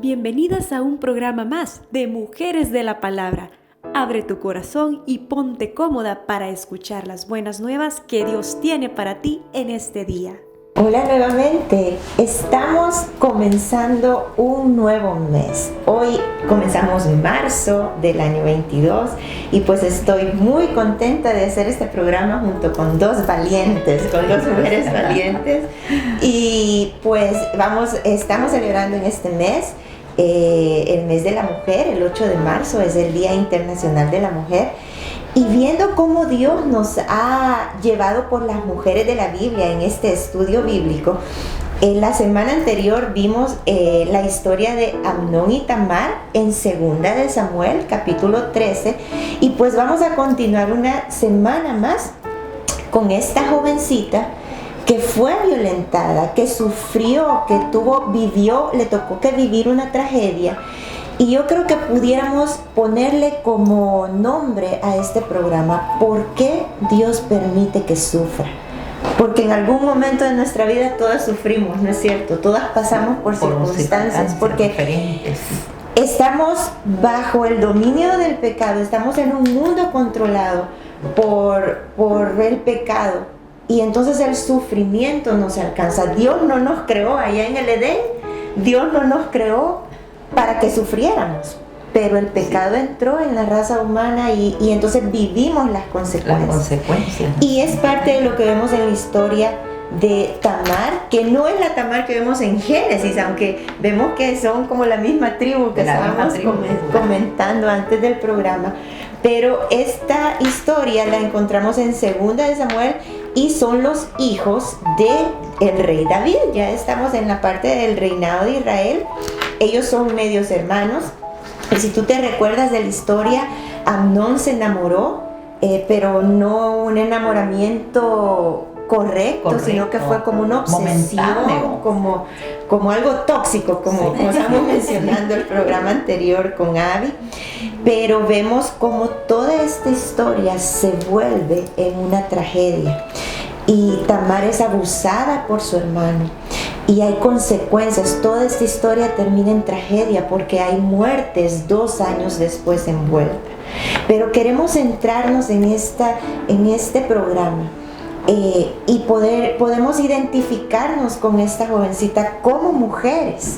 bienvenidas a un programa más de Mujeres de la Palabra. Abre tu corazón y ponte cómoda para escuchar las buenas nuevas que Dios tiene para ti en este día. Hola nuevamente, estamos comenzando un nuevo mes. Hoy comenzamos marzo del año 22 y pues estoy muy contenta de hacer este programa junto con dos mujeres valientes. Y pues estamos celebrando en este mes el mes de la mujer. El 8 de marzo es el Día Internacional de la Mujer. Y viendo cómo Dios nos ha llevado por las mujeres de la Biblia en este estudio bíblico, en la semana anterior vimos la historia de Amnón y Tamar en 2 de Samuel, capítulo 13, y pues vamos a continuar una semana más con esta jovencita que fue violentada, que sufrió, le tocó que vivir una tragedia. Y yo creo que pudiéramos ponerle como nombre a este programa, ¿por qué Dios permite que sufra? Porque en algún momento de nuestra vida todas sufrimos, ¿no es cierto? Todas pasamos por circunstancias, porque diferentes. Estamos bajo el dominio del pecado, estamos en un mundo controlado por el pecado, y entonces el sufrimiento nos alcanza. Dios no nos creó allá en el Edén, Dios no nos creó para que sufriéramos, pero el pecado entró en la raza humana y entonces vivimos las consecuencias. Y es parte de lo que vemos en la historia de Tamar, que no es la Tamar que vemos en Génesis, aunque vemos que son como la misma tribu que estábamos comentando antes del programa. Pero esta historia la encontramos en 2 de Samuel y son los hijos del rey David. Ya estamos en la parte del reinado de Israel. Ellos son medios hermanos. Y si tú te recuerdas de la historia, Amnón se enamoró, pero no un enamoramiento correcto, sino que fue como una obsesión, como algo tóxico, como estábamos mencionando el programa anterior con Abby. Pero vemos como toda esta historia se vuelve en una tragedia. Y Tamar es abusada por su hermano. Y hay consecuencias. Toda esta historia termina en tragedia porque hay muertes 2 años después envueltas. Pero queremos centrarnos en este programa y podemos identificarnos con esta jovencita como mujeres.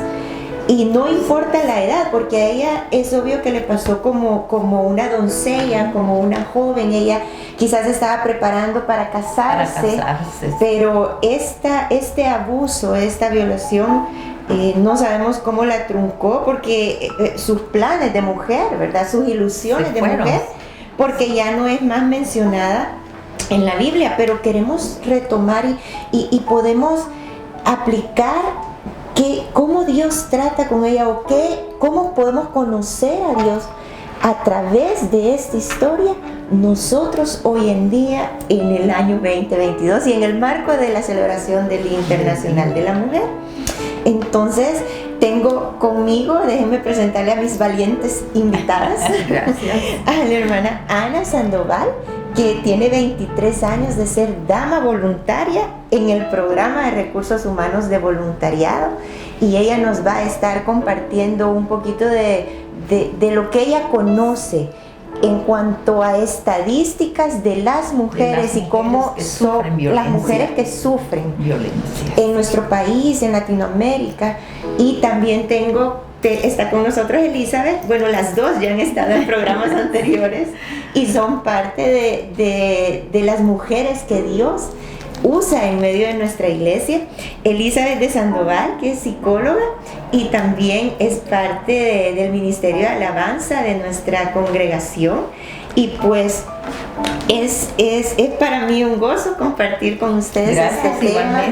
Y no importa la edad, porque a ella es obvio que le pasó como una doncella, como una joven. Ella quizás estaba preparando para casarse. Pero este abuso, esta violación, no sabemos cómo la truncó, porque sus planes de mujer, ¿verdad? Sus ilusiones de mujer, porque ya no es más mencionada en la Biblia. Pero queremos retomar y podemos aplicar cómo Dios trata con ella, o cómo podemos conocer a Dios a través de esta historia nosotros hoy en día en el año 2022 y en el marco de la celebración del Día Internacional de la Mujer. Entonces tengo conmigo, déjenme presentarle a mis valientes invitadas. Gracias. A la hermana Ana Sandoval, que tiene 23 años de ser dama voluntaria en el programa de recursos humanos de voluntariado, y ella nos va a estar compartiendo un poquito de lo que ella conoce en cuanto a estadísticas de las mujeres y cómo son las mujeres que sufren violencia en nuestro país, en Latinoamérica. Y también está con nosotros Elizabeth. Bueno, las dos ya han estado en programas anteriores y son parte de las mujeres que Dios usa en medio de nuestra iglesia. Elizabeth de Sandoval, que es psicóloga y también es parte del Ministerio de Alabanza de nuestra congregación. Y pues es para mí un gozo compartir con ustedes este tema.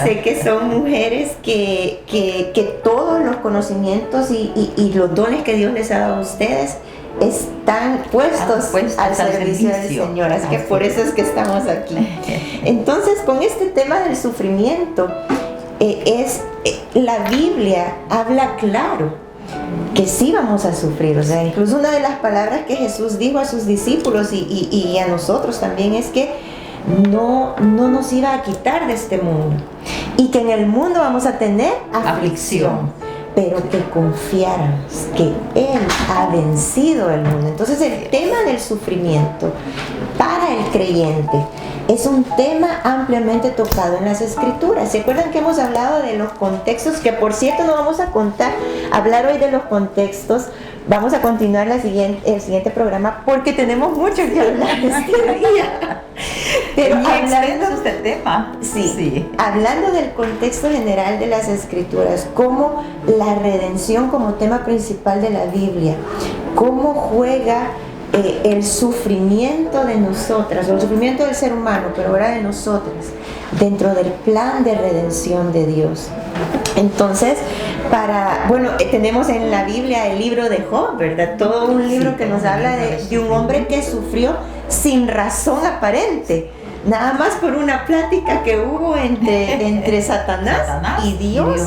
Sé que son mujeres que todos los conocimientos y los dones que Dios les ha dado a ustedes están puestos al servicio del Señor. Así que por eso es que estamos aquí. Entonces, con este tema del sufrimiento, la Biblia habla claro que sí vamos a sufrir. O sea, incluso una de las palabras que Jesús dijo a sus discípulos y a nosotros también es que no nos iba a quitar de este mundo, y que en el mundo vamos a tener aflicción. pero que confiáramos que Él ha vencido el mundo. Entonces el tema del sufrimiento para el creyente es un tema ampliamente tocado en las Escrituras. ¿Se acuerdan que hemos hablado de los contextos? Que por cierto no vamos a hablar hoy de los contextos. Vamos a continuar el siguiente programa porque tenemos mucho que hablar este día. Pero hablando de este tema. Sí, hablando del contexto general de las Escrituras, como la redención como tema principal de la Biblia, cómo juega el sufrimiento de nosotras, o el sufrimiento del ser humano, pero ahora de nosotras, dentro del plan de redención de Dios. Entonces, tenemos en la Biblia el libro de Job, ¿verdad? Todo un libro que nos habla de un hombre que sufrió sin razón aparente, nada más por una plática que hubo entre Satanás y Dios.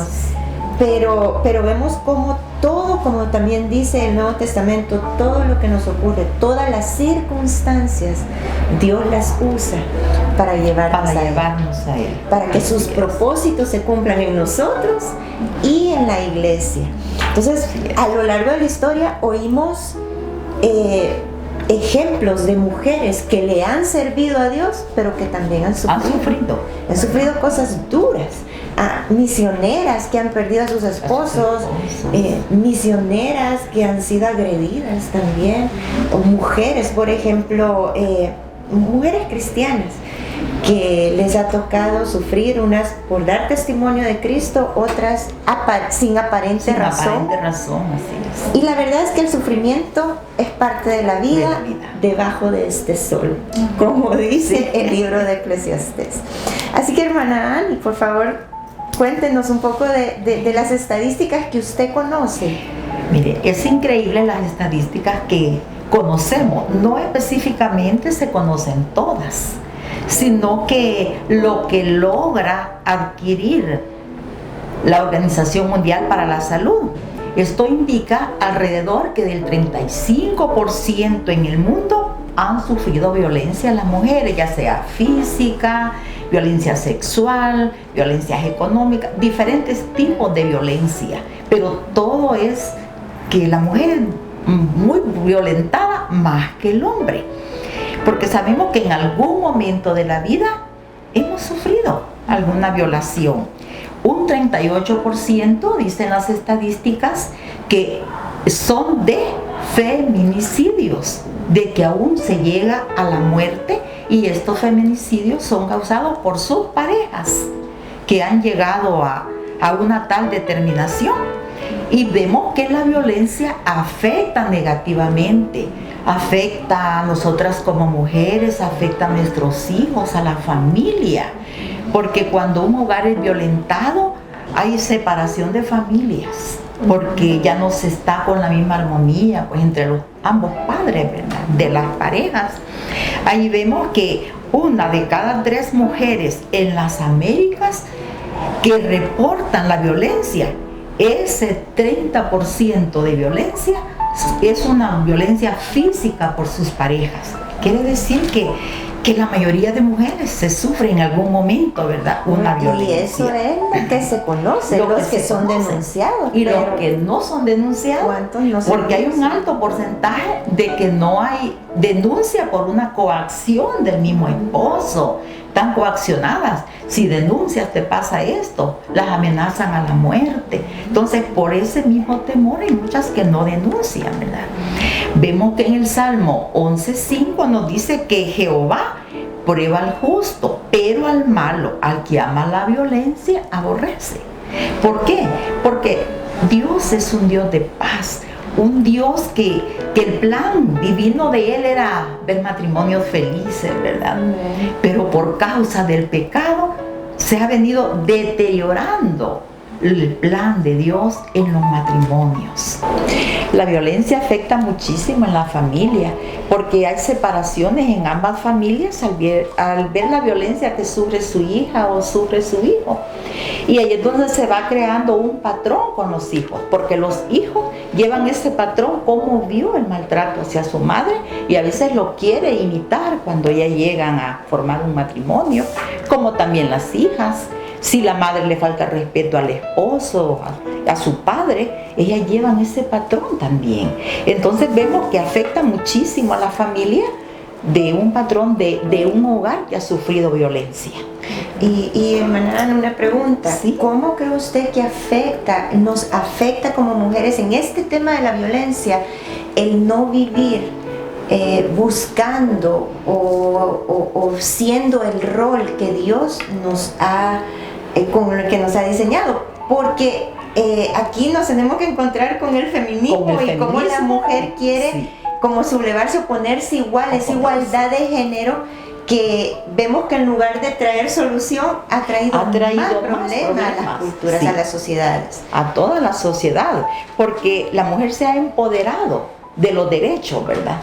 Pero vemos como todo, como también dice el Nuevo Testamento, todo lo que nos ocurre, todas las circunstancias, Dios las usa para llevarnos a Él, para que sus propósitos se cumplan en nosotros y en la iglesia. Entonces, a lo largo de la historia oímos ejemplos de mujeres que le han servido a Dios, pero que también han sufrido cosas duras. Misioneras que han perdido a sus esposos, misioneras que han sido agredidas también, o mujeres, por ejemplo, mujeres cristianas que les ha tocado sufrir, unas por dar testimonio de Cristo, otras sin aparente razón. Así es. Y la verdad es que el sufrimiento es parte de la vida debajo de este sol, como dice el libro de Eclesiastés. Así que, hermana Ani, por favor, cuéntenos un poco de las estadísticas que usted conoce. Mire, es increíble las estadísticas que conocemos. No específicamente se conocen todas, sino que lo que logra adquirir la Organización Mundial para la Salud. Esto indica alrededor que del 35% en el mundo han sufrido violencia las mujeres, ya sea física, violencia sexual, violencia económica, diferentes tipos de violencia. Pero todo es que la mujer es muy violentada más que el hombre. Porque sabemos que en algún momento de la vida hemos sufrido alguna violación. Un 38% dicen las estadísticas que son de feminicidios, de que aún se llega a la muerte, y estos feminicidios son causados por sus parejas que han llegado a una tal determinación. Y vemos que la violencia afecta negativamente, afecta a nosotras como mujeres, afecta a nuestros hijos, a la familia, porque cuando un hogar es violentado hay separación de familias, porque ya no se está con la misma armonía pues entre ambos padres, ¿verdad?, de las parejas. Ahí vemos que 1 de cada 3 mujeres en las Américas que reportan la violencia, ese 30% de violencia es una violencia física por sus parejas. Quiere decir que la mayoría de mujeres se sufren en algún momento, ¿verdad?, una violencia. Y eso es lo que se conoce, los que son denunciados. Y los que no son denunciados, ¿cuántos no son porque hay un alto porcentaje de que no hay denuncia por una coacción del mismo esposo. Están coaccionadas. Si denuncias te pasa esto, las amenazan a la muerte. Entonces, por ese mismo temor hay muchas que no denuncian, ¿verdad? Vemos que en el Salmo 11:5 nos dice que Jehová prueba al justo, pero al malo, al que ama la violencia, aborrece. ¿Por qué? Porque Dios es un Dios de paz, un Dios que el plan divino de Él era ver matrimonios felices, ¿verdad? Pero por causa del pecado se ha venido deteriorando el plan de Dios en los matrimonios. La violencia afecta muchísimo en la familia, porque hay separaciones en ambas familias al ver la violencia que sufre su hija o sufre su hijo. Y ahí es donde se va creando un patrón con los hijos, porque los hijos llevan ese patrón, como vio el maltrato hacia su madre, y a veces lo quiere imitar cuando ya llegan a formar un matrimonio, como también las hijas. Si la madre le falta respeto al esposo a su padre, ellas llevan ese patrón también. Entonces vemos que afecta muchísimo a la familia de un patrón de un hogar que ha sufrido violencia. Y hermana Ana, una pregunta. Sí. ¿Cómo cree usted que nos afecta como mujeres en este tema de la violencia el no vivir buscando o siendo el rol que Dios nos ha, con el que nos ha diseñado? Porque aquí nos tenemos que encontrar con el feminismo y cómo la mujer quiere, sí, como sublevarse o ponerse igual, esa igualdad de género, que vemos que en lugar de traer solución ha traído más problemas a las culturas, sí, a las sociedades. A toda la sociedad, porque la mujer se ha empoderado de los derechos, ¿verdad?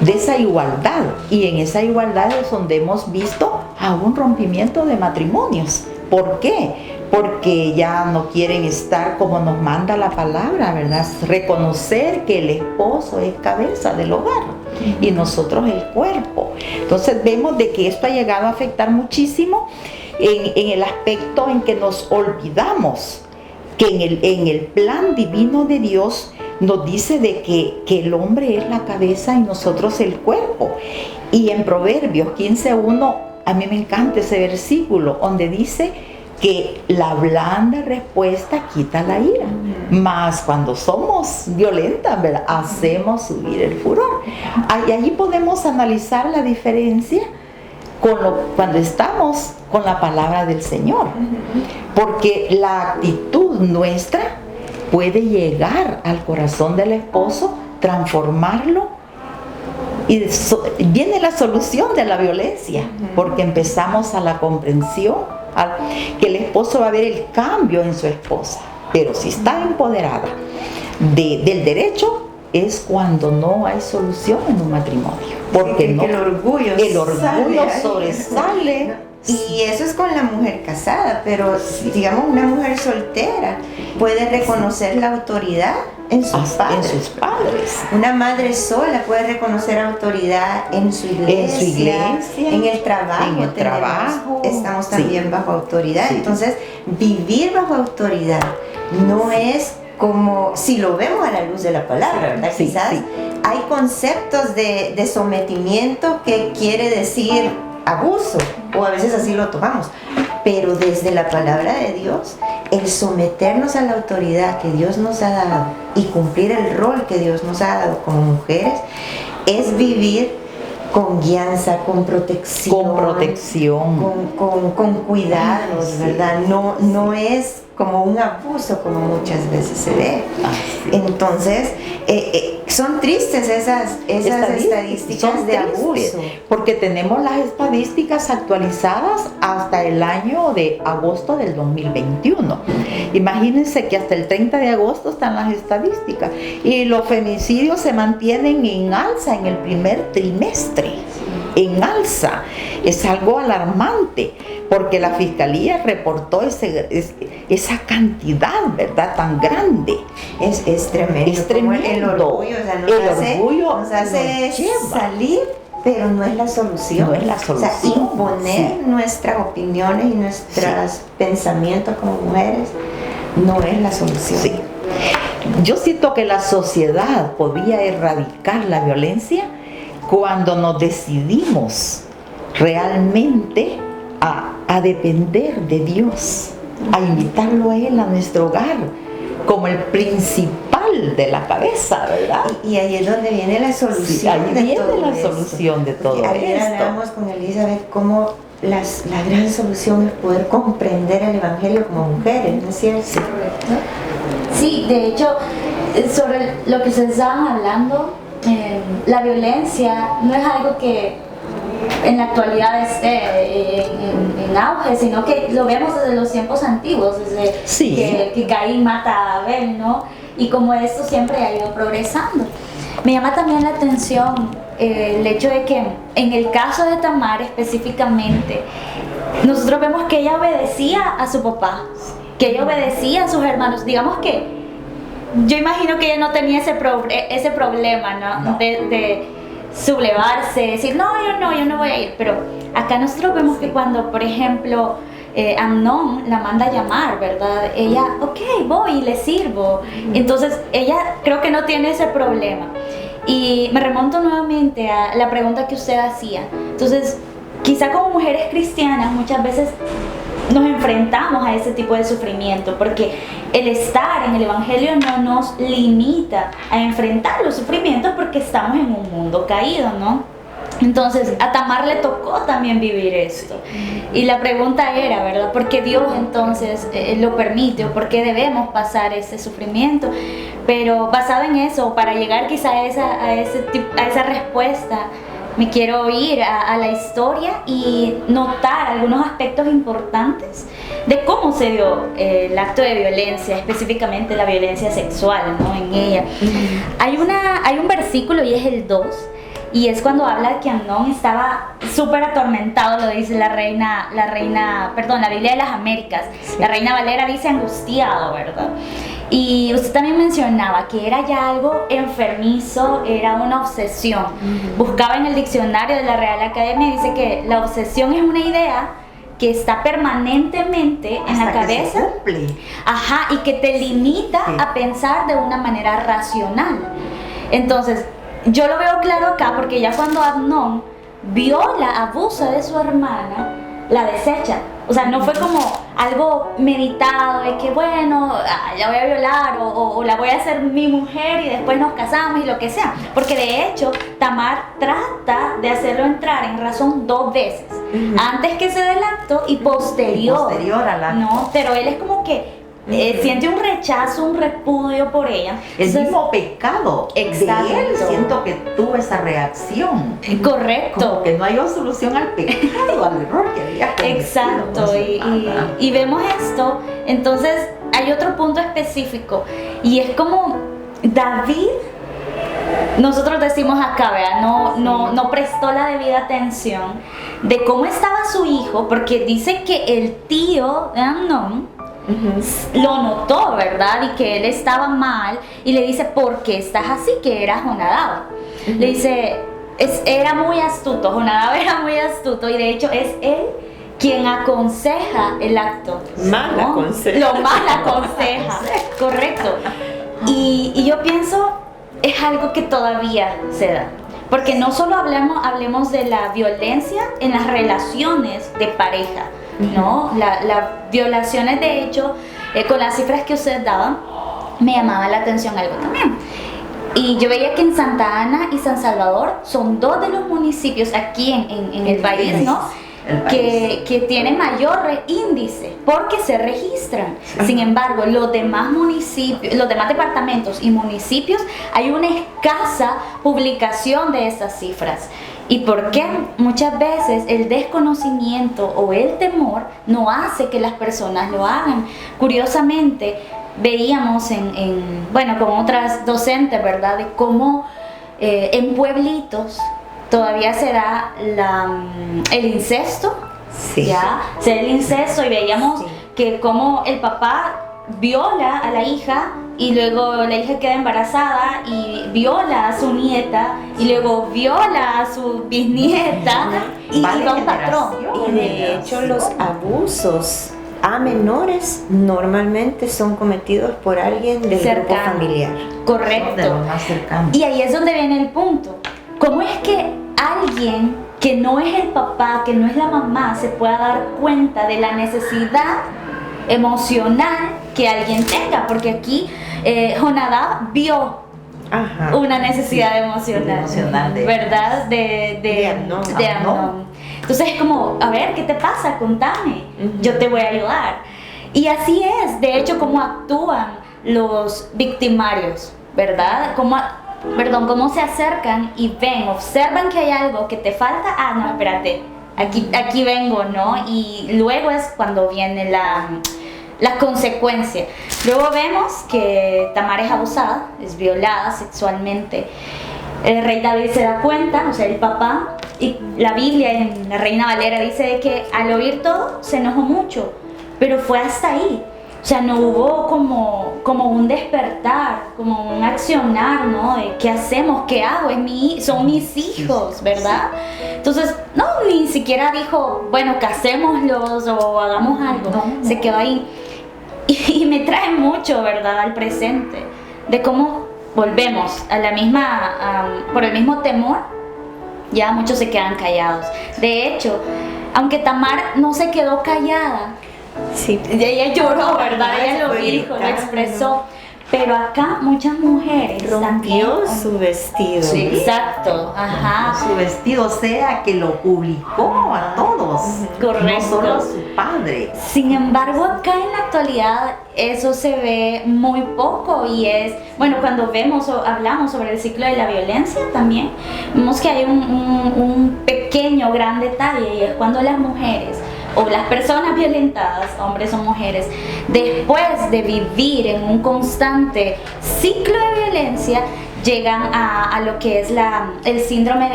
De esa igualdad, y en esa igualdad es donde hemos visto a un rompimiento de matrimonios. ¿Por qué? Porque ya no quieren estar como nos manda la palabra, ¿verdad? Reconocer que el esposo es cabeza del hogar y nosotros el cuerpo. Entonces vemos de que esto ha llegado a afectar muchísimo en el aspecto en que nos olvidamos que en el plan divino de Dios nos dice de que el hombre es la cabeza y nosotros el cuerpo. Y en Proverbios 15:1, a mí me encanta ese versículo donde dice que la blanda respuesta quita la ira, mas cuando somos violentas, ¿verdad?, hacemos subir el furor. Allí podemos analizar la diferencia cuando estamos con la palabra del Señor, porque la actitud nuestra puede llegar al corazón del esposo, transformarlo, y viene la solución de la violencia, porque empezamos a la comprensión, que el esposo va a ver el cambio en su esposa. Pero si está empoderada del derecho, es cuando no hay solución en un matrimonio, porque sí, el orgullo sobresale. Y eso es con la mujer casada, pero digamos una mujer soltera puede reconocer la autoridad en sus padres. Una madre sola puede reconocer autoridad en su iglesia, en el trabajo. Estamos también bajo autoridad. Sí. Entonces, vivir bajo autoridad no es como, si lo vemos a la luz de la palabra, ¿verdad? Sí, quizás hay conceptos de sometimiento que quiere decir abuso, o a veces así lo tomamos, pero desde la palabra de Dios, el someternos a la autoridad que Dios nos ha dado y cumplir el rol que Dios nos ha dado como mujeres es vivir con guianza, con protección, con cuidados, ¿verdad? No es como un abuso como muchas veces se ve. Entonces, son tristes esas estadísticas de abuso. Porque tenemos las estadísticas actualizadas hasta el año de agosto del 2021. Imagínense que hasta el 30 de agosto están las estadísticas. Y los femicidios se mantienen en alza en el primer trimestre. En alza. Es algo alarmante, porque la Fiscalía reportó esa cantidad, ¿verdad?, tan grande. Es tremendo. Es tremendo. El orgullo, o sea, nos hace salir, pero no es la solución. No es la solución. O sea, imponer nuestras opiniones y nuestros pensamientos como mujeres no es la solución. Sí. Yo siento que la sociedad podía erradicar la violencia cuando nos decidimos realmente a depender de Dios, a invitarlo a Él a nuestro hogar como el principal de la cabeza, ¿verdad? Y ahí es donde viene la solución. Sí, ahí viene la solución de todo esto. Ayer hablábamos con Elizabeth cómo la gran solución es poder comprender el Evangelio como mujeres, ¿no es cierto? Sí, sí, de hecho, sobre lo que ustedes estaban hablando, la violencia no es algo que en la actualidad esté en auge, sino que lo vemos desde los tiempos antiguos, desde que Caín mata a Abel, ¿no? Y como esto siempre ha ido progresando. Me llama también la atención el hecho de que en el caso de Tamar específicamente, nosotros vemos que ella obedecía a su papá, que ella obedecía a sus hermanos. Digamos que yo imagino que ella no tenía ese problema, ¿no? De sublevarse, decir, yo no voy a ir. Pero acá nosotros vemos que cuando, por ejemplo, Amnón la manda a llamar, ¿verdad? Ella, ok, voy y le sirvo. Entonces ella creo que no tiene ese problema. Y me remonto nuevamente a la pregunta que usted hacía. Entonces, quizá como mujeres cristianas muchas veces nos enfrentamos a ese tipo de sufrimiento, porque el estar en el Evangelio no nos limita a enfrentar los sufrimientos porque estamos en un mundo caído, ¿no? Entonces a Tamar le tocó también vivir esto, y la pregunta era, ¿verdad? ¿Por qué Dios entonces lo permite, o por qué debemos pasar ese sufrimiento? Pero basado en eso, para llegar quizá a esa respuesta, me quiero ir a la historia y notar algunos aspectos importantes de cómo se dio el acto de violencia, específicamente la violencia sexual, ¿no? En ella. Hay un versículo, y es el 2, y es cuando habla de que Amnón estaba súper atormentado, lo dice la Biblia de las Américas. La Reina Valera dice angustiado, ¿verdad? Y usted también mencionaba que era ya algo enfermizo, era una obsesión. Buscaba en el diccionario de la Real Academia y dice que la obsesión es una idea que está permanentemente en la cabeza. Ajá, y que te limita a pensar de una manera racional. Entonces, yo lo veo claro acá porque ya cuando Amnón viola, abusa de su hermana, la desecha. O sea, no fue como algo meditado de que, bueno, la voy a violar o la voy a hacer mi mujer y después nos casamos y lo que sea. Porque de hecho, Tamar trata de hacerlo entrar en razón 2 veces. Antes que se dé el acto y posterior al acto. No, pero él es como que siente un rechazo, un repudio por ella. El mismo pecado de él, siento que tuvo esa reacción. Correcto. Como que no hay solución al pecado, al error que había cometido. Exacto, y vemos esto. Entonces hay otro punto específico, y es como David, nosotros decimos acá, ¿verdad? No prestó la debida atención de cómo estaba su hijo, porque dice que el tío de Amnón lo notó, ¿verdad? Y que él estaba mal, y le dice, ¿por qué estás así? Que era Jonadab. Le dice, era muy astuto, Jonadab era muy astuto, y de hecho es él quien aconseja el acto. Lo mal aconseja, correcto. Y yo pienso, es algo que todavía se da. Porque no solo hablemos de la violencia en las relaciones de pareja, ¿no? Las violaciones, de hecho, con las cifras que usted daba, me llamaba la atención algo también. Y yo veía que en Santa Ana y San Salvador son 2 de los municipios aquí en el país, ¿no? Que tienen mayor índice porque se registran. Sin embargo, los demás municipios, los demás departamentos y municipios, hay una escasa publicación de estas cifras. ¿Y por qué? Muchas veces el desconocimiento o el temor no hace que las personas lo hagan. Curiosamente, veíamos con otras docentes, ¿verdad?, de cómo en pueblitos todavía se da el incesto. ¿Ya? Se da el incesto, y veíamos que como el papá viola a la hija, y luego la hija queda embarazada y viola a su nieta, y luego viola a su bisnieta, y va un patrón. Y de hecho los abusos a menores normalmente son cometidos por alguien del grupo familiar. Correcto. De los más cercanos. Y ahí es donde viene el punto. ¿Cómo es que alguien que no es el papá, que no es la mamá, se pueda dar cuenta de la necesidad emocional que alguien tenga? Porque aquí Jonadab vio una necesidad emocional, ¿verdad? De Amnón. Entonces es como, a ver, ¿qué te pasa? Contame, yo te voy a ayudar. Y así es, de hecho, cómo actúan los victimarios, ¿verdad? Cómo se acercan y observan que hay algo que te falta. Ah, no, espérate, aquí vengo, ¿no? Y luego es cuando viene la consecuencia. Luego vemos que Tamar es abusada, es violada sexualmente. El rey David se da cuenta, o sea, el papá, y la Biblia en la Reina Valera dice de que al oír todo se enojó mucho, pero fue hasta ahí. O sea, no hubo como como un despertar, como un accionar, ¿no? De qué hacemos, qué hago, son mis hijos, ¿verdad? Entonces, no, ni siquiera dijo, bueno, casémoslos o hagamos algo, se quedó ahí. Y me trae mucho, ¿verdad?, al presente, de cómo volvemos a la misma, por el mismo temor, ya muchos se quedan callados. De hecho, aunque Tamar no se quedó callada, Sí. ella lloró, ¿verdad? Ella lo dijo, lo expresó. Pero acá muchas mujeres rompió también, su vestido. Sí. Exacto, ajá. Su vestido, o sea, que lo publicó a todos. Correcto. No solo a su padre. Sin embargo, acá en la actualidad eso se ve muy poco y es, bueno, cuando vemos o hablamos sobre el ciclo de la violencia también, vemos que hay un pequeño, gran detalle y es cuando las mujeres o las personas violentadas, hombres o mujeres, después de vivir en un constante ciclo de violencia, llegan a lo que es el síndrome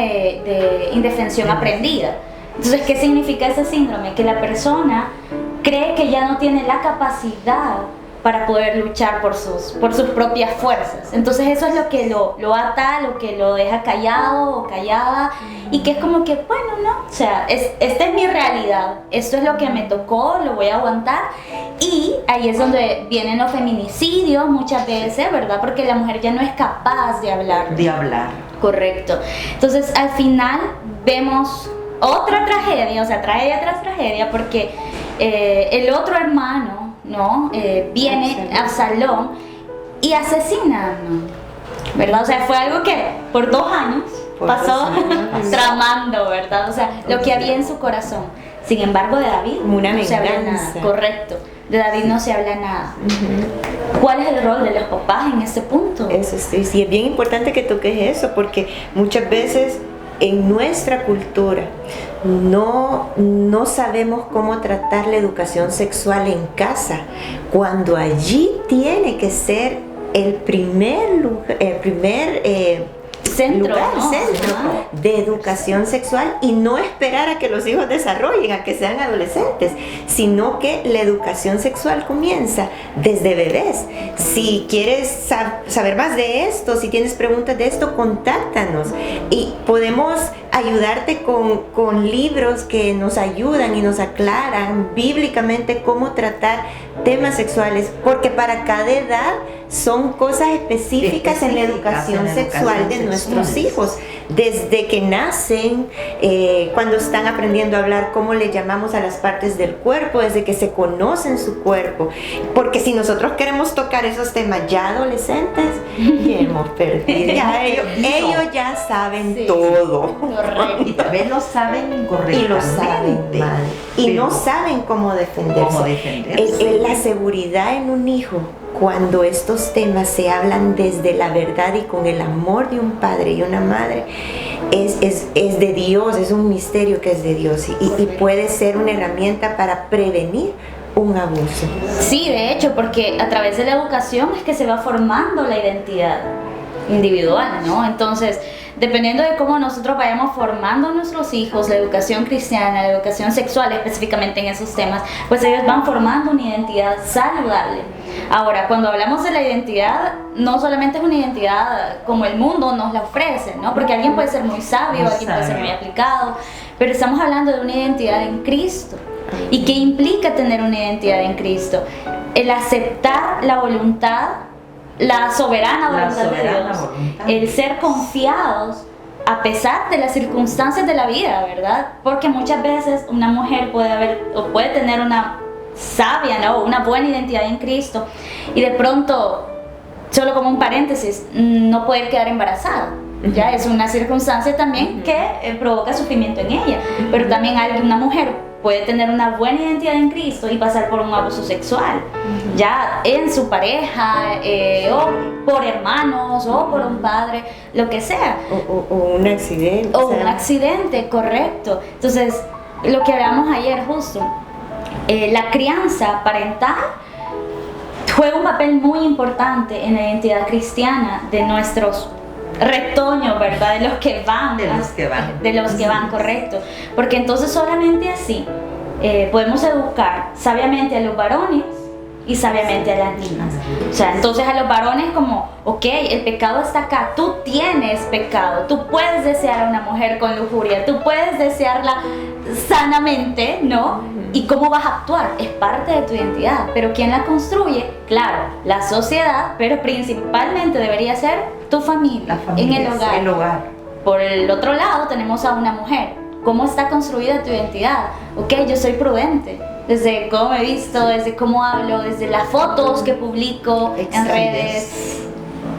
de indefensión aprendida. Entonces, ¿qué significa ese síndrome? Que la persona cree que ya no tiene la capacidad para poder luchar por sus propias fuerzas. Entonces eso es lo que lo ata, lo que lo deja callado o callada, y que es como que, bueno, no, o sea, esta es mi realidad, esto es lo que me tocó, lo voy a aguantar. Y ahí es donde vienen los feminicidios muchas veces, ¿verdad? Porque la mujer ya no es capaz de hablar. De hablar. Correcto. Entonces al final vemos otra tragedia, o sea, tragedia tras tragedia, porque el otro hermano, ¿no? Viene Absalón y asesina, ¿no? ¿Verdad? O sea, fue algo que por 2 años pasó tramando, ¿verdad? O sea, lo que había en su corazón. Sin embargo, de David una no se habla nada. Correcto. De David no se habla nada. ¿Cuál es el rol de los papás en este punto? Eso sí, sí, es bien importante que toques eso, porque muchas veces en nuestra cultura no sabemos cómo tratar la educación sexual en casa, cuando allí tiene que ser el primer lugar, centro de educación sexual, y no esperar a que los hijos desarrollen, a que sean adolescentes, sino que la educación sexual comienza desde bebés. Si quieres saber más de esto, si tienes preguntas de esto, contáctanos y podemos ayudarte con libros que nos ayudan y nos aclaran bíblicamente cómo tratar temas sexuales, porque para cada edad son cosas específicas en la educación sexual de nuestros hijos, desde que nacen, cuando están aprendiendo a hablar, cómo le llamamos a las partes del cuerpo, desde que se conocen su cuerpo, porque si nosotros queremos tocar esos temas ya adolescentes, ya hemos perdido. Ya ellos ya saben todo. Y también lo saben correctamente. Y lo saben mal. Y no saben cómo defenderse. La seguridad en un hijo, cuando estos temas se hablan desde la verdad y con el amor de un padre y una madre, es de Dios, es un misterio que es de Dios, y puede ser una herramienta para prevenir un abuso. Sí, de hecho, porque a través de la educación es que se va formando la identidad individual, ¿no? Entonces, dependiendo de cómo nosotros vayamos formando a nuestros hijos, la educación cristiana, la educación sexual específicamente en esos temas, pues ellos van formando una identidad saludable. Ahora, cuando hablamos de la identidad, no solamente es una identidad como el mundo nos la ofrece, ¿no? Porque alguien puede ser muy sabio, alguien puede ser muy aplicado, pero estamos hablando de una identidad en Cristo. ¿Y qué implica tener una identidad en Cristo? El aceptar la voluntad, la soberana voluntad de Dios, el ser confiados a pesar de las circunstancias de la vida, ¿verdad? Porque muchas veces una mujer puede tener una sabia, ¿no? Una buena identidad en Cristo, y de pronto, solo como un paréntesis, no poder quedar embarazada. Ya es una circunstancia también que provoca sufrimiento en ella, pero también una mujer puede tener una buena identidad en Cristo y pasar por un abuso sexual, ya en su pareja, o por hermanos, o por un padre, lo que sea. O un accidente. O un accidente, correcto. Entonces, lo que hablamos ayer justo, la crianza parental juega un papel muy importante en la identidad cristiana de nuestros retoños, ¿verdad? De los que van, correcto. Porque entonces solamente así podemos educar sabiamente a los varones y sabiamente a las niñas. O sea, entonces a los varones como, ok, el pecado está acá, tú tienes pecado, tú puedes desear a una mujer con lujuria, tú puedes desearla sanamente, ¿no? ¿Y cómo vas a actuar? Es parte de tu identidad, pero ¿quién la construye? Claro, la sociedad, pero principalmente debería ser tu familia, en el hogar. Por el otro lado tenemos a una mujer. ¿Cómo está construida tu identidad? Ok, yo soy prudente, desde cómo me visto, desde cómo hablo, desde las fotos que publico en redes.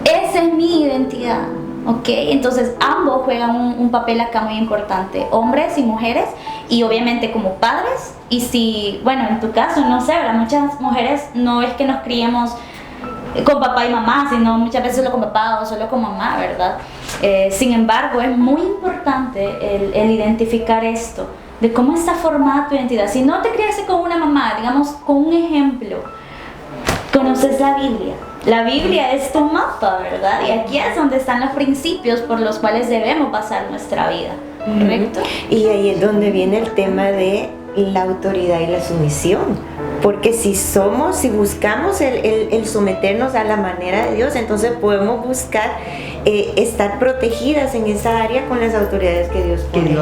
Esa es mi identidad, ok. Entonces ambos juegan un papel acá muy importante, hombres y mujeres, y obviamente como padres. Y si, bueno, en tu caso, no sé, ¿verdad? Muchas mujeres no es que nos criemos con papá y mamá, sino muchas veces solo con papá o solo con mamá, ¿verdad? Sin embargo, es muy importante el identificar esto, de cómo está formada tu identidad. Si no te criaste con una mamá, digamos, con un ejemplo, conoces la Biblia. La Biblia es tu mapa, ¿verdad? Y aquí es donde están los principios por los cuales debemos pasar nuestra vida, ¿correcto? Y ahí es donde viene el tema de la autoridad y la sumisión, porque si buscamos el someternos a la manera de Dios, entonces podemos buscar estar protegidas en esa área con las autoridades que Dios pone en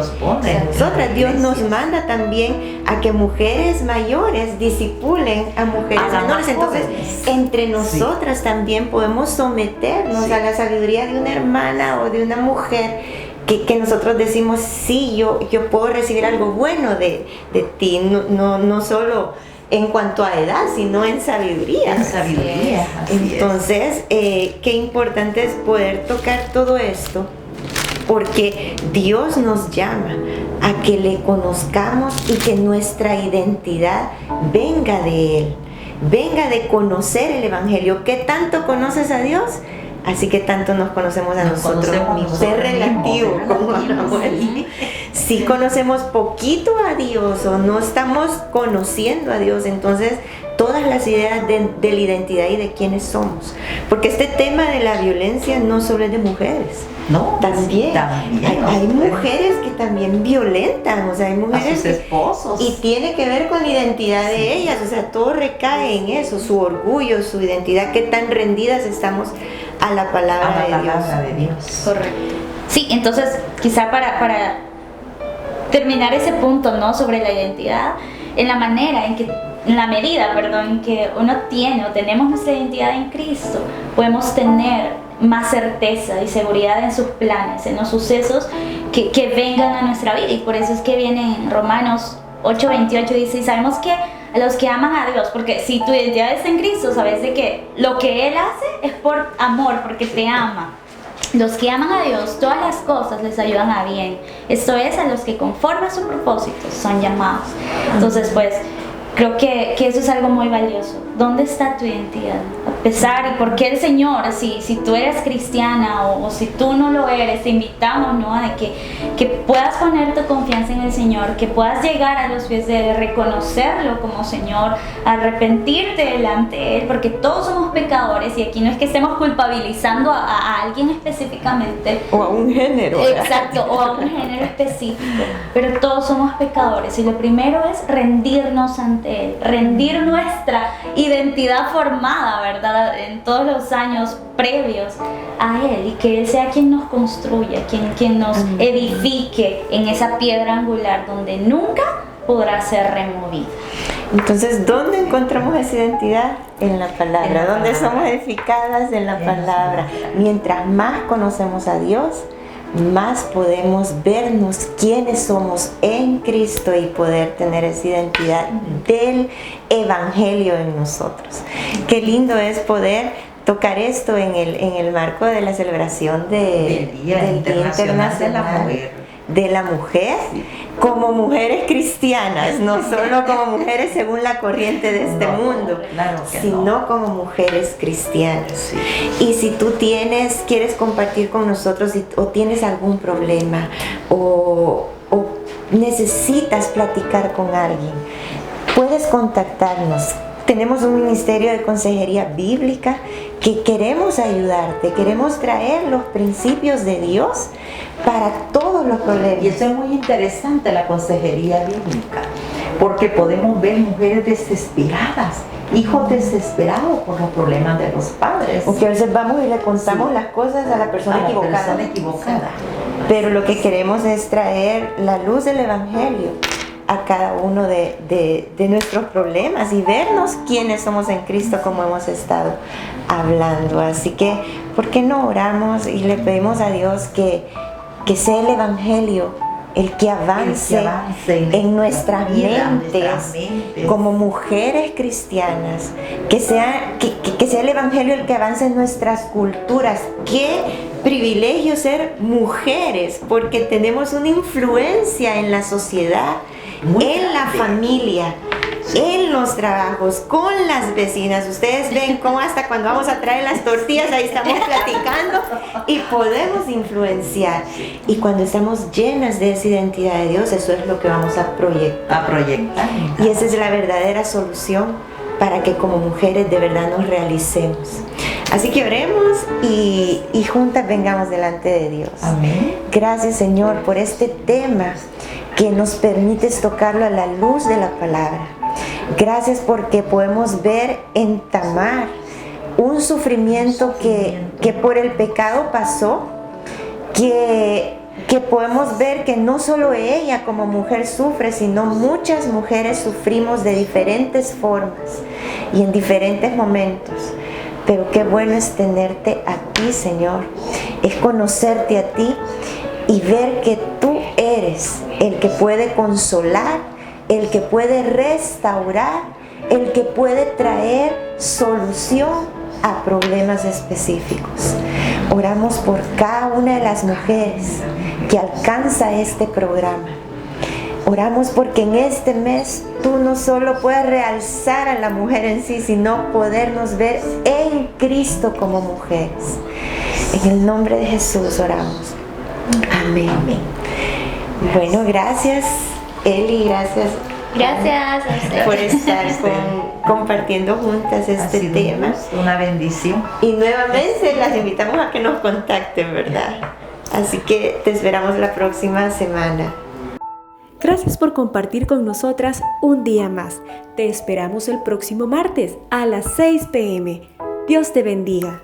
nosotras. Dios nos manda también a que mujeres mayores discipulen a mujeres menores, entonces entre nosotras también podemos someternos a la sabiduría de una hermana o de una mujer que nosotros decimos, sí, yo puedo recibir algo bueno de ti, no solo en cuanto a edad, sino en sabiduría. Entonces, qué importante es poder tocar todo esto, porque Dios nos llama a que le conozcamos y que nuestra identidad venga de Él, venga de conocer el Evangelio. ¿Qué tanto conoces a Dios? Así que tanto nos conocemos a nosotros mismos. Es relativo, como hablamos ahí. Si conocemos poquito a Dios o no estamos conociendo a Dios, entonces todas las ideas de la identidad y de quiénes somos. Porque este tema de la violencia no solo es de mujeres. No, también. Hay mujeres que también violentan, o sea, hay mujeres a sus esposos. Y tiene que ver con la identidad de ellas, o sea, todo recae en eso, su orgullo, su identidad, qué tan rendidas estamos a la palabra de Dios. Correcto. Sí, entonces quizá para terminar ese punto, ¿no? Sobre la identidad, en la medida en que uno tiene o tenemos nuestra identidad en Cristo, podemos tener más certeza y seguridad en sus planes, en los sucesos que vengan a nuestra vida. Y por eso es que viene en Romanos 8:28, dice, y sabemos que a los que aman a Dios, porque si tu identidad está en Cristo, sabes de que lo que Él hace es por amor, porque te ama. Los que aman a Dios, todas las cosas les ayudan a bien. Esto es, a los que conforme a su propósito son llamados. Entonces, pues, creo que eso es algo muy valioso. ¿Dónde está tu identidad? A pesar, y por qué el Señor, si tú eres cristiana o si tú no lo eres, te invitamos, ¿no? A que puedas poner tu confianza en el Señor, que puedas llegar a los pies de reconocerlo como Señor, arrepentirte delante de Él, porque todos somos pecadores, y aquí no es que estemos culpabilizando a alguien específicamente. O a un género. Exacto, o a un género específico, pero todos somos pecadores, y lo primero es rendirnos ante Él, rendir nuestra identidad formada, ¿verdad? En todos los años previos a Él, y que Él sea quien nos construya, quien nos edifique en esa piedra angular donde nunca podrá ser removida. Entonces, ¿dónde encontramos esa identidad? En la palabra. ¿Dónde somos edificadas? En la palabra. Mientras más conocemos a Dios, más podemos vernos quiénes somos en Cristo y poder tener esa identidad del Evangelio en nosotros. Qué lindo es poder tocar esto en el marco de la celebración del Día Internacional de la Mujer, sí, como mujeres cristianas, no solo como mujeres según la corriente de este mundo, sino como mujeres cristianas. Sí. Y si tú quieres compartir con nosotros o tienes algún problema o necesitas platicar con alguien, puedes contactarnos. Tenemos un ministerio de consejería bíblica que queremos ayudarte, queremos traer los principios de Dios para todos los problemas. Y eso es muy interesante, la consejería bíblica, porque podemos ver mujeres desesperadas hijos desesperados por los problemas de los padres. O que a veces vamos y le contamos las cosas a la persona equivocada. Pero lo que queremos es traer la luz del Evangelio a cada uno de nuestros problemas y vernos quiénes somos en Cristo, como hemos estado hablando. Así que, ¿por qué no oramos y le pedimos a Dios que sea el Evangelio el que avance en nuestras mentes como mujeres cristianas, que sea el Evangelio el que avance en nuestras culturas? Qué privilegio ser mujeres, porque tenemos una influencia en la sociedad, en la familia, en los trabajos, con las vecinas. Ustedes ven cómo hasta cuando vamos a traer las tortillas, ahí estamos platicando y podemos influenciar. Y cuando estamos llenas de esa identidad de Dios, eso es lo que vamos a proyectar. Y esa es la verdadera solución para que como mujeres de verdad nos realicemos. Así que oremos y juntas vengamos delante de Dios. Amén. Gracias, Señor, por este tema que nos permites tocarlo a la luz de la palabra. Gracias porque podemos ver en Tamar un sufrimiento que por el pecado pasó, que podemos ver que no solo ella como mujer sufre, sino muchas mujeres sufrimos de diferentes formas y en diferentes momentos. Pero qué bueno es tenerte a ti, Señor, es conocerte a ti y ver que tú eres el que puede consolar, el que puede restaurar, el que puede traer solución a problemas específicos. Oramos por cada una de las mujeres que alcanza este programa. Oramos porque en este mes tú no solo puedes realzar a la mujer en sí, sino podernos ver en Cristo como mujeres. En el nombre de Jesús oramos. Amén. Bueno, gracias Eli, gracias Gracias a ustedes por estar compartiendo juntas este tema. Una bendición. Y nuevamente las invitamos a que nos contacten, ¿verdad? Así que te esperamos la próxima semana. Gracias por compartir con nosotras un día más. Te esperamos el próximo martes a las 6 p.m. Dios te bendiga.